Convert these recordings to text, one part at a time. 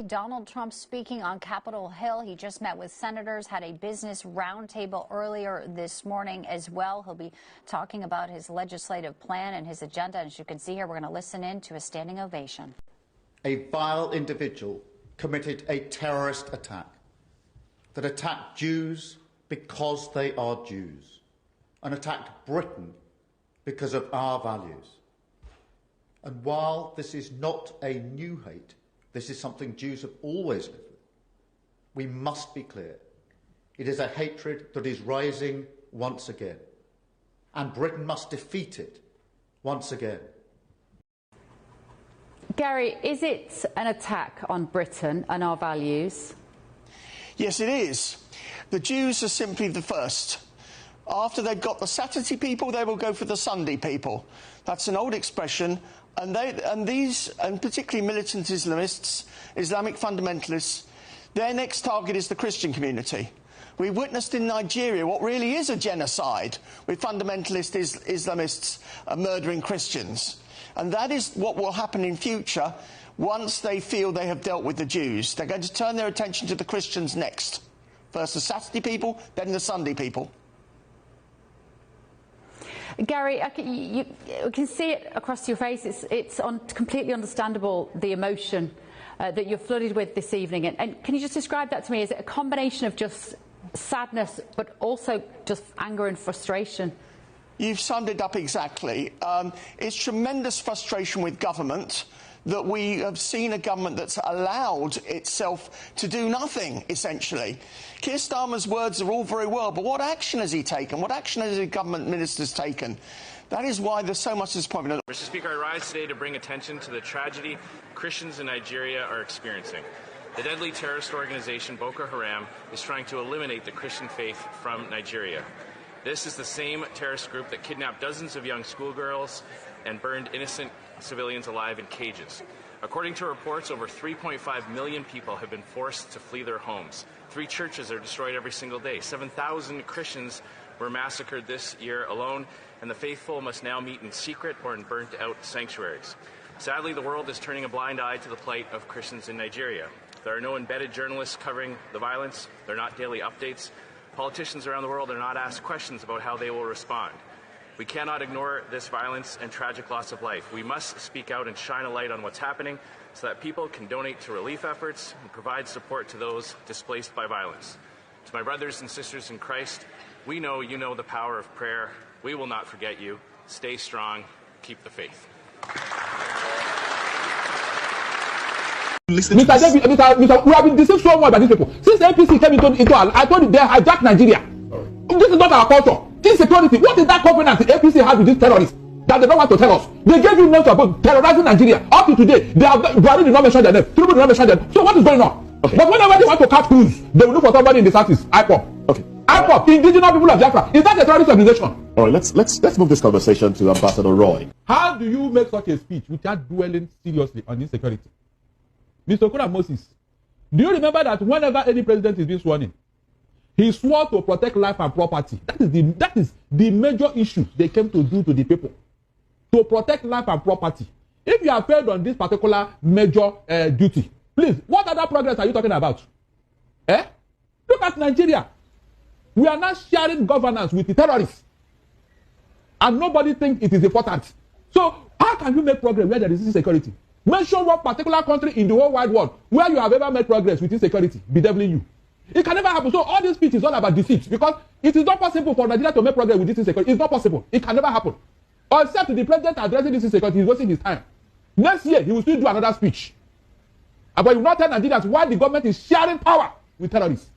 Donald Trump speaking on Capitol Hill. He just met with senators, had a business roundtable earlier this morning as well. He'll be talking about his legislative plan and his agenda. As you can see here, we're going to listen in to a standing ovation. A vile individual committed a terrorist attack that attacked Jews because they are Jews and attacked Britain because of our values. And while this is not a new hate, this is something Jews have always lived with, we must be clear. It is a hatred that is rising once again, and Britain must defeat it once again. Gary, is it an attack on Britain and our values? Yes, it is. The Jews are simply the first. After they've got the Saturday people, they will go for the Sunday people. That's an old expression. And particularly militant Islamists, Islamic fundamentalists, their next target is the Christian community. We witnessed in Nigeria what really is a genocide, with fundamentalist Islamists murdering Christians. And that is what will happen in future once they feel they have dealt with the Jews. They're going to turn their attention to the Christians next. First the Saturday people, then the Sunday people. Gary, you can see it across your face. It's completely understandable, the emotion that you're flooded with this evening. And can you just describe that to me? Is it a combination of just sadness, but also just anger and frustration? You've summed it up exactly. It's tremendous frustration with government that we have seen a government that's allowed itself to do nothing, essentially. Keir Starmer's words are all very well, but what action has he taken? What action has the government ministers taken? That is why there's so much disappointment. Mr. Speaker, I rise today to bring attention to the tragedy Christians in Nigeria are experiencing. The deadly terrorist organization Boko Haram is trying to eliminate the Christian faith from Nigeria. This is the same terrorist group that kidnapped dozens of young schoolgirls and burned innocent civilians alive in cages. According to reports, over 3.5 million people have been forced to flee their homes. 3 churches are destroyed every single day. 7,000 Christians were massacred this year alone, and the faithful must now meet in secret or in burnt-out sanctuaries. Sadly, the world is turning a blind eye to the plight of Christians in Nigeria. There are no embedded journalists covering the violence. There are not daily updates. Politicians around the world are not asked questions about how they will respond. We cannot ignore this violence and tragic loss of life. We must speak out and shine a light on what's happening so that people can donate to relief efforts and provide support to those displaced by violence. To my brothers and sisters in Christ, we know you know the power of prayer. We will not forget you. Stay strong. Keep the faith. Mr. David, we have been deceived so much by these people. Since the APC came into I told you they hijacked Nigeria. This is not our culture. This security, what is that covenant the APC has with these terrorists that they don't want to tell us? They gave you notes about terrorizing Nigeria. Up to today, they have Buhari did not mention their name. Tinubu did not mention them. So what is going on? Okay. But whenever they want to catch crews, they will look for somebody in the southeast. IPOP. Okay. IPOP, indigenous people of Biafra. Is that a terrorist organization? All right, let's move this conversation to Ambassador Roy. How do you make such a speech without dwelling seriously on insecurity? Mr. Okura Moses, do you remember that whenever any president is being sworn in, he swore to protect life and property? That is the major issue they came to do to the people. To protect life and property. If you have failed on this particular major duty, please, what other progress are you talking about? Look at Nigeria. We are now sharing governance with the terrorists. And nobody thinks it is important. So how can you make progress where there is insecurity? Mention one particular country in the whole wide world where you have ever made progress with insecurity, bedeviling you. It can never happen. So all this speech is all about deceit, because it is not possible for Nigeria to make progress with this insecurity. It's not possible. It can never happen. Or except the president addressing this insecurity, he's wasting his time. Next year, he will still do another speech. But you will not tell Nigerians why the government is sharing power with terrorists.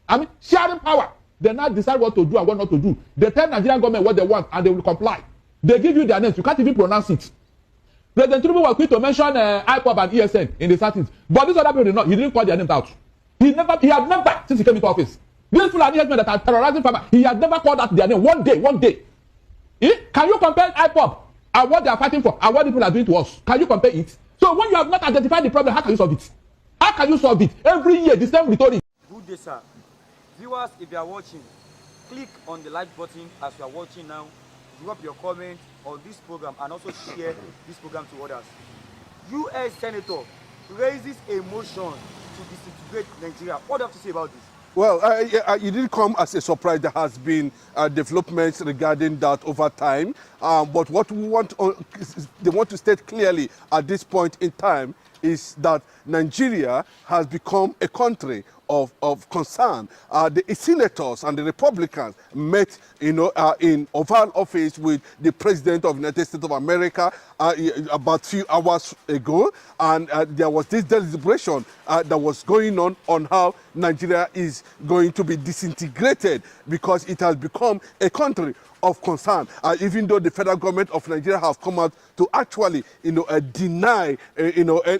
I mean, sharing power. They now decide what to do and what not to do. They tell Nigerian government what they want and they will comply. They give you their names. You can't even pronounce it. President Tinubu was quick to mention IPOP and ESN in the settings. But this other people did not. He didn't call their names out. He had never, since he came into office. These Fulani men that are terrorizing farmers, he had never called out their name one day. Can you compare IPOP and what they are fighting for and what people are doing to us? Can you compare it? So when you have not identified the problem, how can you solve it? How can you solve it? Every year, the same rhetoric. Good day, sir. Viewers, if you are watching, click on the like button as you are watching now. Drop your comment on this program and also share this program to others. U.S. Senator raises a motion to disintegrate Nigeria. What do you have to say about this? Well, it didn't come as a surprise. There has been developments regarding that over time. But what we want, they want to state clearly at this point in time is that Nigeria has become a country of concern. The senators and the Republicans met, in Oval Office with the President of the United States of America about a few hours ago, and there was this deliberation that was going on how Nigeria is going to be disintegrated because it has become a country of concern, even though the federal government of Nigeria has come out to actually, deny,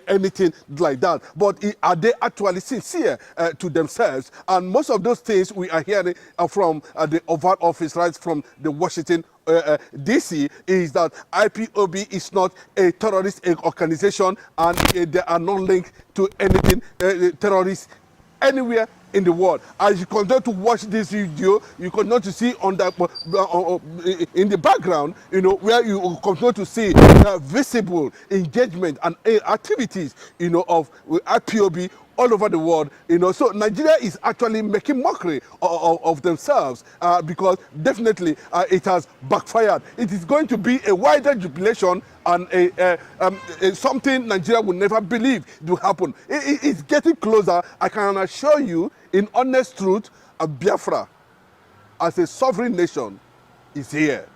anything like that. But are they actually sincere to themselves? And most of those things we are hearing from the Oval Office, right from the Washington DC, is that IPOB is not a terrorist organization, and they are not linked to anything terrorist anywhere in the world. As you continue to watch this video, you continue to see on the in the background, where you continue to see visible engagement and activities, of IPOB all over the world, So Nigeria is actually making mockery of themselves because definitely it has backfired. It is going to be a wider jubilation and something Nigeria will never believe will happen. It's getting closer. I can assure you, in honest truth, Biafra, as a sovereign nation, is here.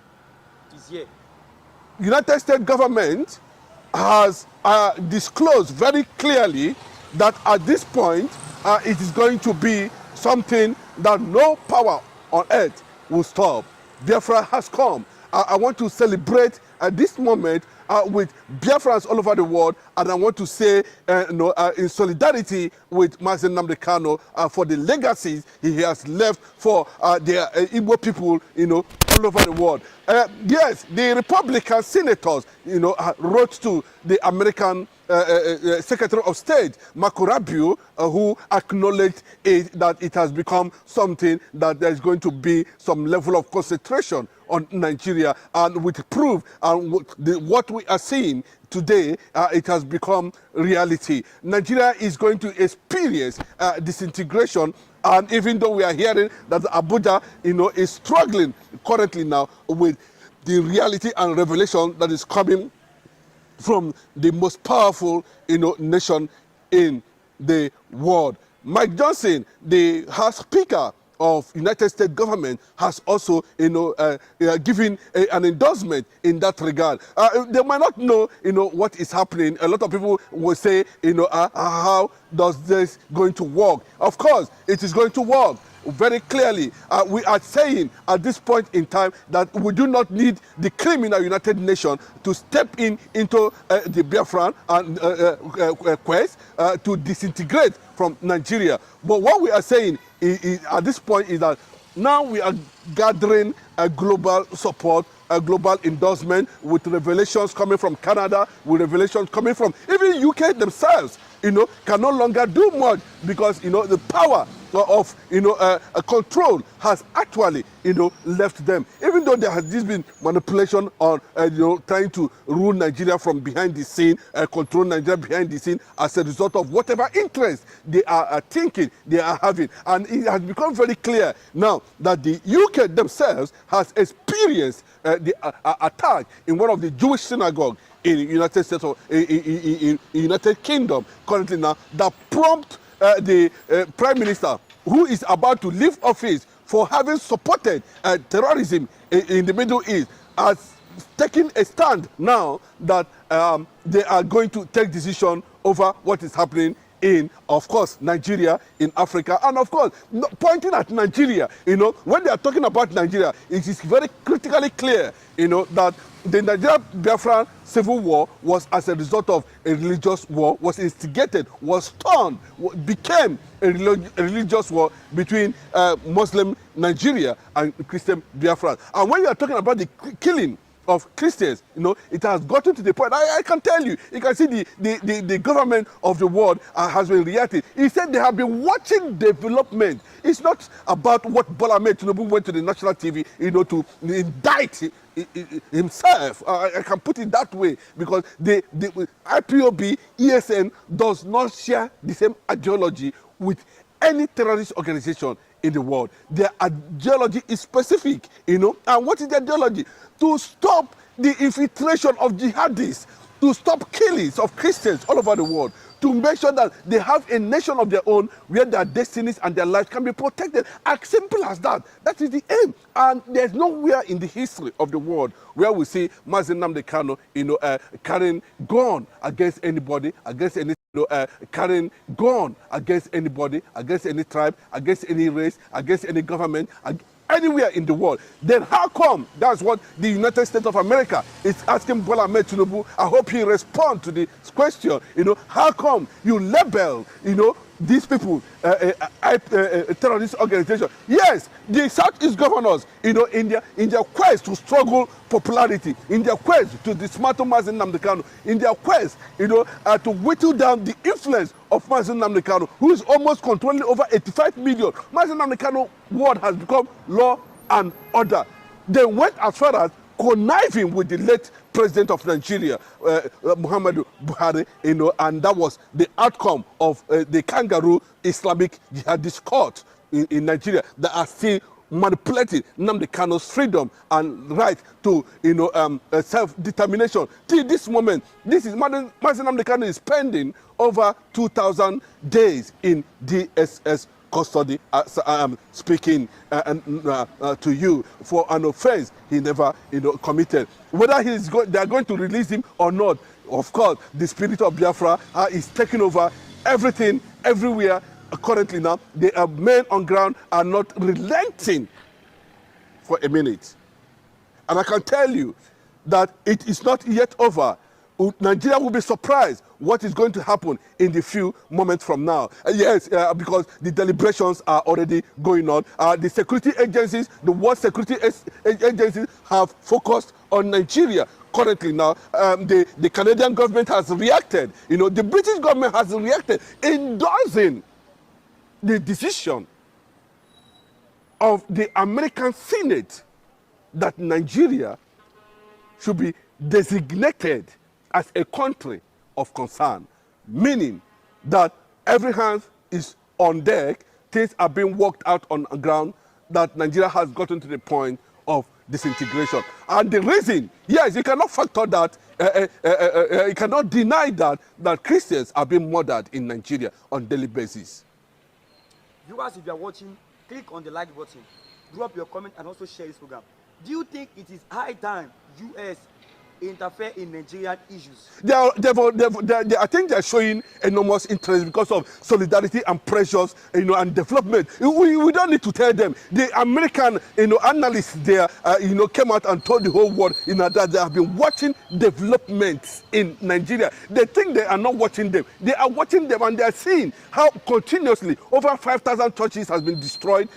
It's here. United States government has disclosed very clearly that at this point, it is going to be something that no power on earth will stop. Biafra has come. I want to celebrate at this moment with Biafrans all over the world, and I want to say, in solidarity with Mazen Nnamdi Kanu for the legacies he has left for the Igbo people, all over the world. Yes, the Republican senators, wrote to the American Secretary of State, Marco Rubio, who acknowledged that it has become something that there is going to be some level of concentration on Nigeria, and with proof and what we are seeing today, it has become reality. Nigeria is going to experience disintegration, and even though we are hearing that Abuja, is struggling currently now with the reality and revelation that is coming from the most powerful, nation in the world. Mike Johnson, the House Speaker of United States government, has also, given an endorsement in that regard. They might not know, what is happening. A lot of people will say, how does this going to work? Of course, it is going to work. Very clearly, we are saying at this point in time that we do not need the criminal United Nations to step into the Biafran quest to disintegrate from Nigeria. But what we are saying at this point is that now we are gathering a global support, a global endorsement, with revelations coming from Canada, with revelations coming from even UK themselves, can no longer do much because, the power of, control has actually, left them. Even though there has been manipulation on, trying to rule Nigeria from behind the scene, control Nigeria behind the scene as a result of whatever interest they are thinking they are having. And it has become very clear now that the UK themselves has experienced the attack in one of the Jewish synagogues in the United States of in United Kingdom currently now, that prompt the Prime Minister, who is about to leave office for having supported terrorism in the Middle East, as taking a stand now that they are going to take decision over what is happening in, of course, Nigeria, in Africa, and of course, pointing at Nigeria. When they are talking about Nigeria, it is very critically clear, that the Nigeria-Biafra civil war was as a result of a religious war, was instigated, was turned, became a religious war between Muslim Nigeria and Christian Biafra. And when you are talking about the killing of Christians. It has gotten to the point. I can tell you, you can see the government of the world has been reacting. He said they have been watching development. It's not about what Bola Ahmed Tinubu went to the national TV, to indict himself. I can put it that way, because the IPOB, ESN does not share the same ideology with any terrorist organization in the world. Their ideology is specific, and what is the ideology? To stop the infiltration of jihadists, to stop killings of Christians all over the world, to make sure that they have a nation of their own where their destinies and their lives can be protected. As simple as that. That is the aim. And there's nowhere in the history of the world where we see Mazi Nnamdi Kanu, carrying gun against anybody, against any carrying gun against anybody, against any tribe, against any race, against any government, anywhere in the world. Then how come? That's what the United States of America is asking Bola Ahmed Tinubu. I hope he responds to this question. How come you label, these people a terrorist organization? Yes, the Southeast governors, in their quest to struggle popularity, in their quest to dismantle Mazi Nnamdi Kanu, in their quest, to whittle down the influence of Mazi Nnamdi Kanu, who is almost controlling over 85 million. Mazi Nnamdi Kanu word has become law and order. They went as far as conniving with the late president of Nigeria, Muhammadu Buhari, and that was the outcome of the kangaroo Islamic jihadist court in Nigeria that are still manipulating Nnamdi Kanu's freedom and right to, self-determination. Till this moment, Mazi Nnamdi Kanu is spending over 2,000 days in DSS custody, as I am speaking to you, for an offense he never committed. Whether they are going to release him or not, of course, the spirit of Biafra is taking over everything, everywhere. Currently now, the men on ground are not relenting for a minute. And I can tell you that it is not yet over. Nigeria will be surprised what is going to happen in the few moments from now. Yes, because the deliberations are already going on. The security agencies, the world security agencies have focused on Nigeria. Currently now, the Canadian government has reacted. The British government has reacted, endorsing the decision of the American Senate that Nigeria should be designated as a country of concern, meaning that every hand is on deck, things are being worked out on the ground, that Nigeria has gotten to the point of disintegration. And the reason, yes, you cannot factor that, you cannot deny that Christians are being murdered in Nigeria on a daily basis. Viewers, if you are watching, click on the like button, drop your comment, and also share this program. Do you think it is high time U.S. interfere in Nigerian issues? I think they're showing enormous interest because of solidarity and pressures, and development. We don't need to tell them. The American, analysts there, came out and told the whole world, that they have been watching developments in Nigeria. They think they are not watching them. They are watching them, and they are seeing how continuously over 5,000 churches has been destroyed.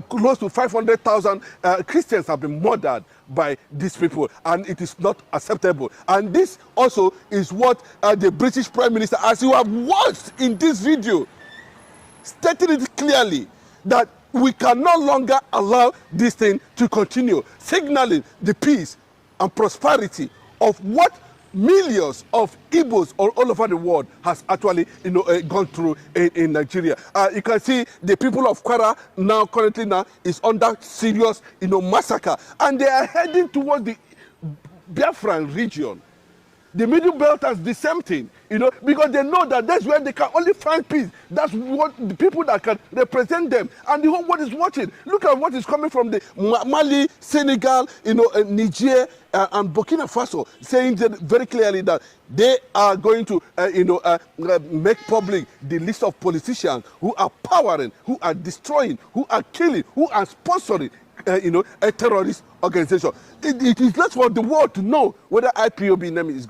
Close to 500,000 Christians have been murdered by these people, and it is not acceptable. And this also is what the British Prime Minister, as you have watched in this video, stated it clearly that we can no longer allow this thing to continue, signaling the peace and prosperity of what millions of Igbos all over the world has actually gone through in Nigeria. You can see the people of Kwara currently is under serious massacre, and they are heading towards the Biafran region. The Middle Belt has the same thing, because they know that that's where they can only find peace. That's what the people that can represent them. And the whole world is watching. Look at what is coming from the Mali, Senegal, Niger, and Burkina Faso, saying very clearly that they are going to, make public the list of politicians who are powering, who are destroying, who are killing, who are sponsoring, a terrorist organization. It is left for the world to know whether IPOB name is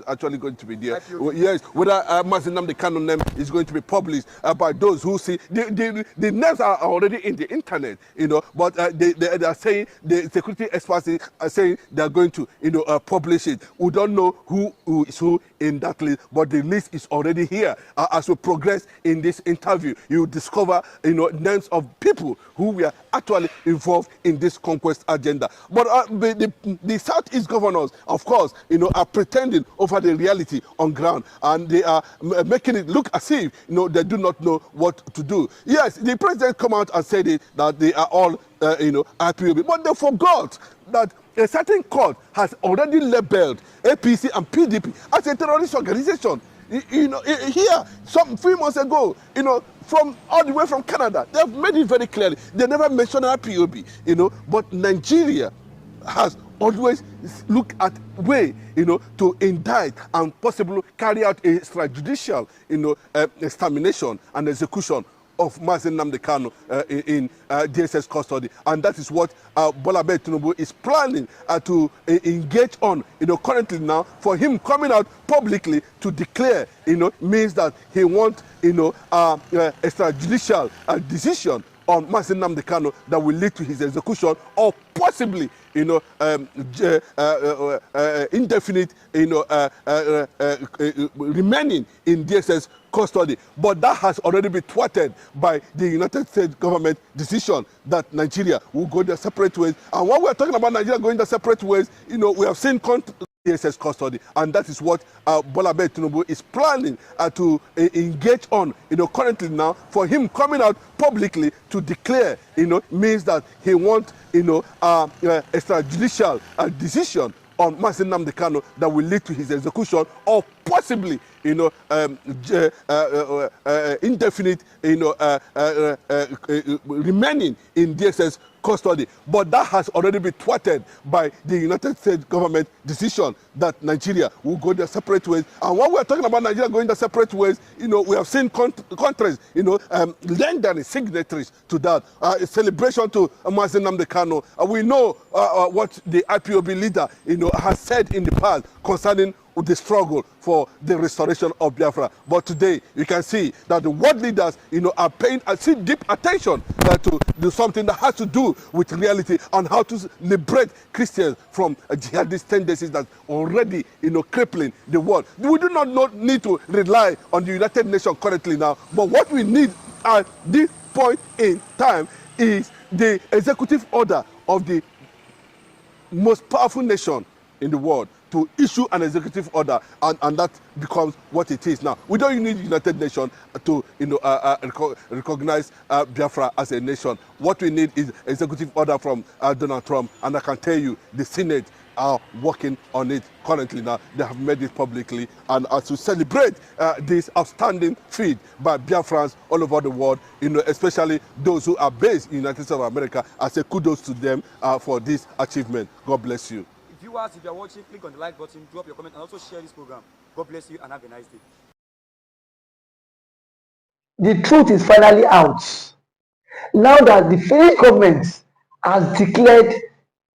actually going to be there. Yes, whether Mazi Nnamdi Kanu name is going to be published by those who see. The names are already in the internet, but they are saying, the security experts are saying they are going to, publish it. We don't know who is who in that list, but the list is already here. As we progress in this interview, you discover, names of people who were actually involved in this conquest agenda. But the Southeast governors, of course, are pretending over the reality on ground, and they are making it look as if, they do not know what to do. Yes, the president come out and said it, that they are all, IPOB, but they forgot that a certain court has already labeled APC and PDP as a terrorist organization. Here, some 3 months ago, from all the way from Canada, they have made it very clearly. They never mentioned IPOB, but Nigeria has always looked at way, to indict and possibly carry out a extrajudicial, extermination and execution of Mazi Nnamdi Kanu in DSS custody, and that is what Bola Ahmed Tinubu is planning to engage on. Currently now, for him coming out publicly to declare, means that he wants, extrajudicial decision on Mazi Nnamdi Kanu that will lead to his execution, or possibly, indefinite, remaining in DSS custody. But that has already been thwarted by the United States government decision that Nigeria will go their separate ways. And when we're talking about Nigeria going their separate ways, we have seen DSS custody, and that is what Bola Ahmed Tinubu is planning to engage on. Currently now, for him coming out publicly to declare, means that he wants, extrajudicial decision on Mazi Nnamdi Kanu that will lead to his execution, or possibly, indefinite, remaining in DSS custody. But that has already been thwarted by the United States government decision that Nigeria will go their separate ways. And when we're talking about Nigeria going their separate ways, we have seen countries, lending signatories to that. A celebration to Mazi Nnamdi Kanu. We know what the IPOB leader, has said in the past concerning the struggle for the restoration of Biafra. But today, you can see that the world leaders, are paying deep attention to do something that has to do with reality on how to liberate Christians from jihadist tendencies that already, crippling the world. We do not need to rely on the United Nations currently now, but what we need at this point in time is the executive order of the most powerful nation in the world to issue an executive order, and that becomes what it is now. We don't need the United Nations to recognize Biafra as a nation. What we need is executive order from Donald Trump, and I can tell you the Senate are working on it currently now. They have made it publicly, and as we celebrate this outstanding feat by Biafrans all over the world, especially those who are based in the United States of America, I say kudos to them for this achievement. God bless you. Viewers, if you are watching, click on the like button, drop your comment, and also share this program. God bless you and have a nice day. The truth is finally out. Now that the Finnish government has declared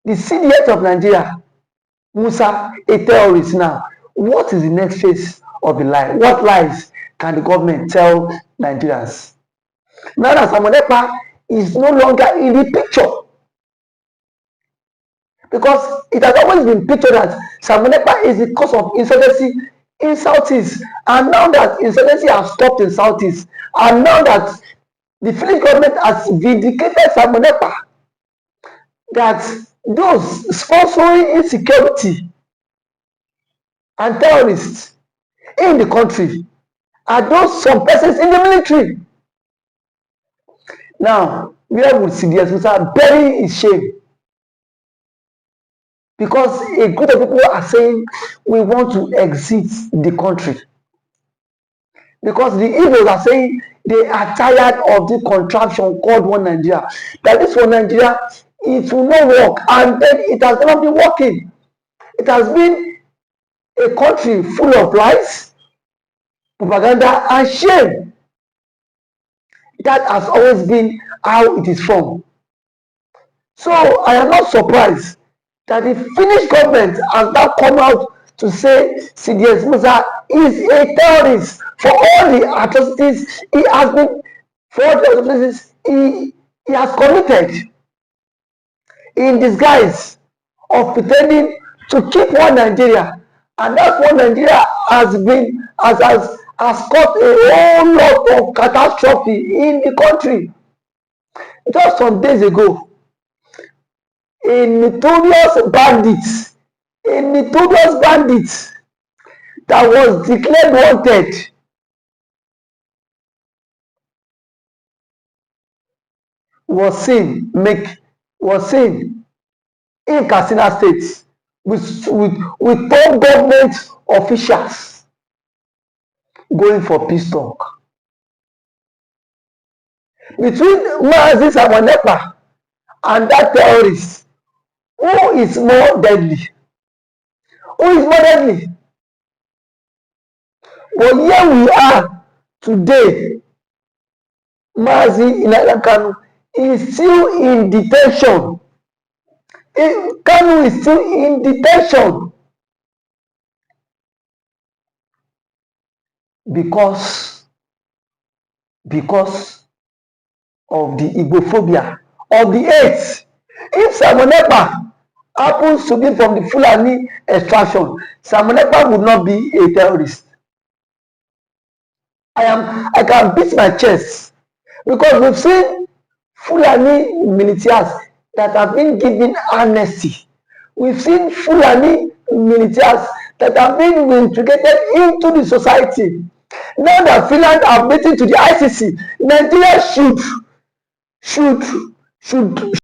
the CDS of Nigeria, Musa, a terrorist now, what is the next phase of the lie? What lies can the government tell Nigerians? Now that Samonepa is no longer in the picture, because it has always been pictured that Samonepa is the cause of insurgency in Southeast, and now that insurgency has stopped in Southeast, and now that the Finnish government has vindicated Samonepa, that those sponsoring insecurity and terrorists in the country are those some persons in the military. Now, where would CDS Musa bury his shame? Because a group of people are saying we want to exit the country. Because the Igbos are saying they are tired of the contraption called One Nigeria. That this One Nigeria, it will not work. And then it has never been working. It has been a country full of lies, propaganda, and shame. That has always been how it is formed. So I am not surprised that the Finnish government has now come out to say CDS Musa is a terrorist for all the atrocities he has been, for all the atrocities he has committed, in disguise of pretending to keep one Nigeria. And that's what Nigeria has been, has caused a whole lot of catastrophe in the country. Just some days ago, a notorious bandit that was declared wanted was seen in Katsina State with top government officials going for peace talk. Between Mazi Samonepa and that terrorist, who is more deadly? But here we are today. Mazi Kanu is still in detention. Kanu is still in detention because of the Igbophobia, of the hate. If Samonepa happens to be from the Fulani extraction, Samonepa would not be a terrorist. I can beat my chest because we've seen Fulani militias that have been given amnesty. We've seen Fulani militias that have been integrated into the society. Now that Finland have admitted to the ICC, Nigeria should